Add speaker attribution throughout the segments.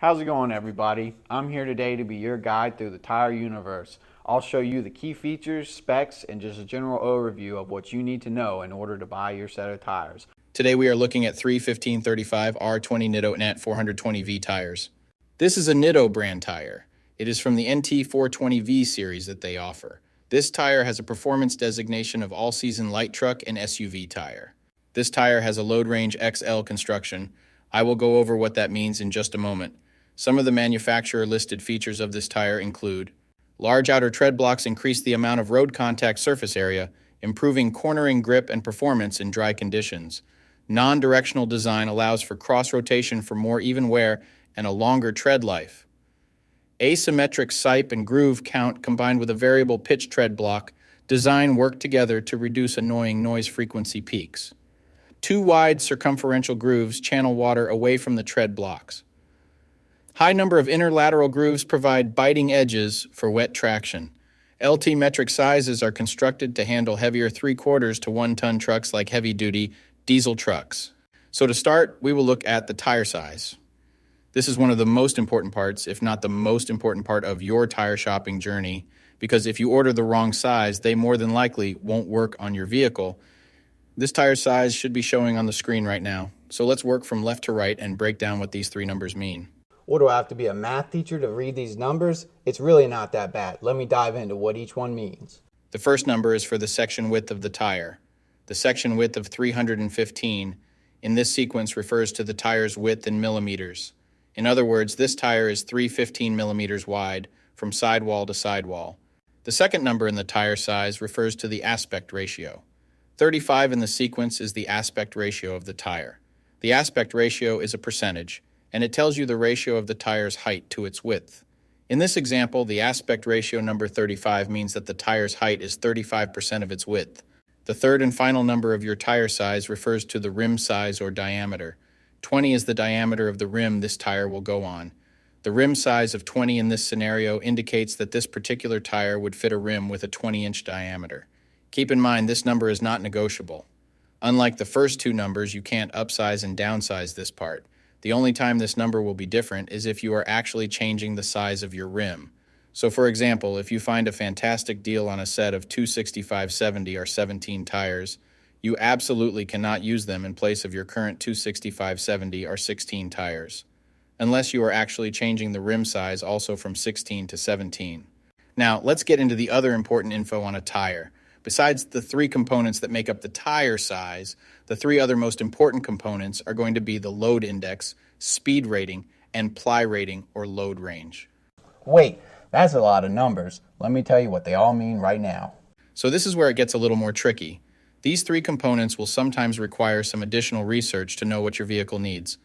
Speaker 1: How's it going, everybody? I'm here today to be your guide through the tire universe. I'll show you the key features, specs, and just a general overview of what you need to know in order to buy your set of tires.
Speaker 2: Today we are looking at three 1535 R20 Nitto Net 420V tires. This is a Nitto brand tire. It is from the NT 420V series that they offer. This tire has a performance designation of all-season light truck and SUV tire. This tire has a Load Range XL construction. I will go over what that means in just a moment. Some of the manufacturer-listed features of this tire include: large outer tread blocks increase the amount of road contact surface area, improving cornering grip and performance in dry conditions. Non-directional design allows for cross-rotation for more even wear and a longer tread life. Asymmetric sipe and groove count combined with a variable pitch tread block design work together to reduce annoying noise frequency peaks. Two wide circumferential grooves channel water away from the tread blocks. High number of inner lateral grooves provide biting edges for wet traction. LT metric sizes are constructed to handle heavier 3/4 to 1 ton trucks like heavy-duty diesel trucks. So to start, we will look at the tire size. This is one of the most important parts, if not the most important part of your tire shopping journey, because if you order the wrong size, they more than likely won't work on your vehicle. This tire size should be showing on the screen right now. So let's work from left to right and break down what these three numbers mean.
Speaker 1: What, do I have to be a math teacher to read these numbers? It's really not that bad. Let me dive into what each one means.
Speaker 2: The first number is for the section width of the tire. The section width of 315 in this sequence refers to the tire's width in millimeters. In other words, this tire is 315 millimeters wide from sidewall to sidewall. The second number in the tire size refers to the aspect ratio. 35 in the sequence is the aspect ratio of the tire. The aspect ratio is a percentage, and it tells you the ratio of the tire's height to its width. In this example, the aspect ratio number 35 means that the tire's height is 35% of its width. The third and final number of your tire size refers to the rim size or diameter. 20 is the diameter of the rim this tire will go on. The rim size of 20 in this scenario indicates that this particular tire would fit a rim with a 20-inch diameter. Keep in mind, this number is not negotiable. Unlike the first two numbers, you can't upsize and downsize this part. The only time this number will be different is if you are actually changing the size of your rim. So for example, if you find a fantastic deal on a set of 265/70 or 17 tires, you absolutely cannot use them in place of your current 265/70 or 16 tires, unless you are actually changing the rim size also from 16 to 17. Now, let's get into the other important info on a tire. Besides the three components that make up the tire size, the three other most important components are going to be the load index, speed rating, and ply rating or load range.
Speaker 1: Wait, that's a lot of numbers. Let me tell you what they all mean right now.
Speaker 2: So this is where it gets a little more tricky. These three components will sometimes require some additional research to know what your vehicle needs.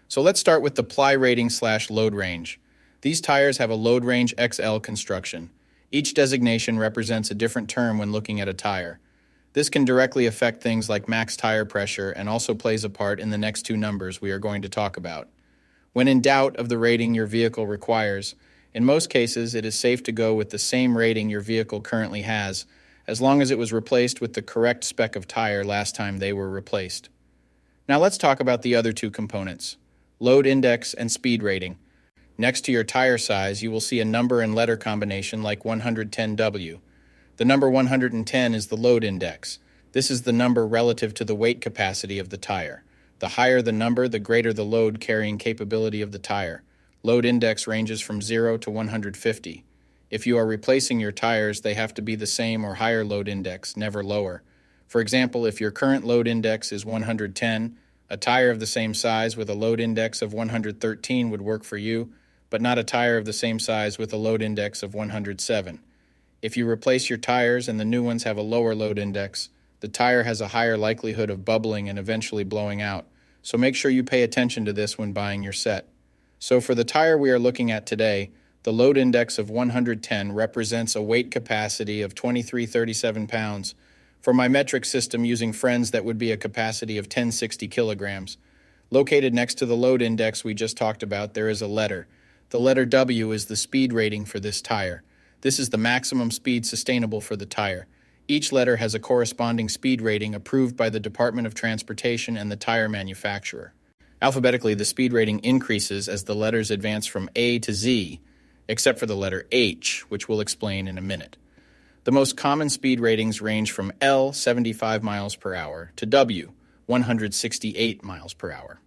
Speaker 2: So let's start with the ply rating / load range. These tires have a Load Range XL construction. Each designation represents a different term when looking at a tire. This can directly affect things like max tire pressure and also plays a part in the next two numbers we are going to talk about. When in doubt of the rating your vehicle requires, in most cases it is safe to go with the same rating your vehicle currently has, as long as it was replaced with the correct spec of tire last time they were replaced. Now let's talk about the other two components, load index and speed rating. Next to your tire size, you will see a number and letter combination like 110W. The number 110 is the load index. This is the number relative to the weight capacity of the tire. The higher the number, the greater the load carrying capability of the tire. Load index ranges from 0 to 150. If you are replacing your tires, they have to be the same or higher load index, never lower. For example, if your current load index is 110, a tire of the same size with a load index of 113 would work for you, but not a tire of the same size with a load index of 107. If you replace your tires and the new ones have a lower load index, the tire has a higher likelihood of bubbling and eventually blowing out, so make sure you pay attention to this when buying your set. So for the tire we are looking at today, the load index of 110 represents a weight capacity of 2337 pounds. For my metric system using friends, that would be a capacity of 1060 kilograms. Located next to the load index we just talked about, there is a letter. The letter W is the speed rating for this tire. This is the maximum speed sustainable for the tire. Each letter has a corresponding speed rating approved by the Department of Transportation and the tire manufacturer. Alphabetically, the speed rating increases as the letters advance from A to Z, except for the letter H, which we'll explain in a minute. The most common speed ratings range from L, 75 miles per hour, to W, 168 miles per hour.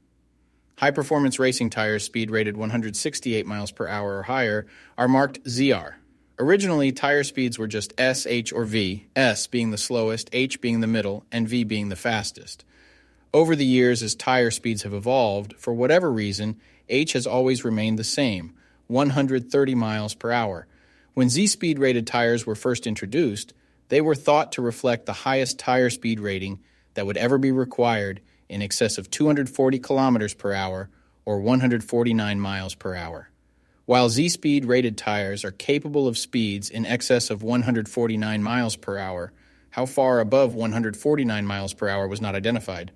Speaker 2: High-performance racing tires speed rated 168 miles per hour or higher are marked ZR. Originally, tire speeds were just S, H, or V, S being the slowest, H being the middle, and V being the fastest. Over the years, as tire speeds have evolved, for whatever reason, H has always remained the same, 130 miles per hour. When Z-speed rated tires were first introduced, they were thought to reflect the highest tire speed rating that would ever be required, in excess of 240 kilometers per hour or 149 miles per hour. While Z-speed rated tires are capable of speeds in excess of 149 miles per hour, how far above 149 miles per hour was not identified.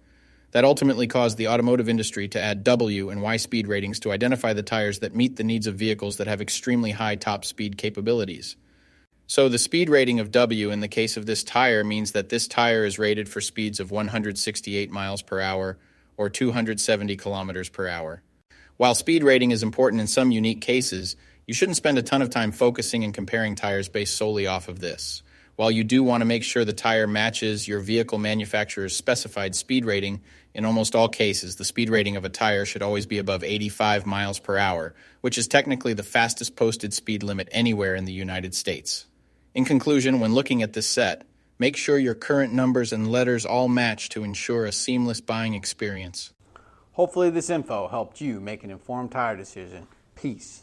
Speaker 2: That ultimately caused the automotive industry to add W and Y speed ratings to identify the tires that meet the needs of vehicles that have extremely high top speed capabilities. So the speed rating of W in the case of this tire means that this tire is rated for speeds of 168 miles per hour or 270 kilometers per hour. While speed rating is important in some unique cases, you shouldn't spend a ton of time focusing and comparing tires based solely off of this. While you do want to make sure the tire matches your vehicle manufacturer's specified speed rating, in almost all cases, the speed rating of a tire should always be above 85 miles per hour, which is technically the fastest posted speed limit anywhere in the United States. In conclusion, when looking at this set, make sure your current numbers and letters all match to ensure a seamless buying experience.
Speaker 1: Hopefully this info helped you make an informed tire decision. Peace.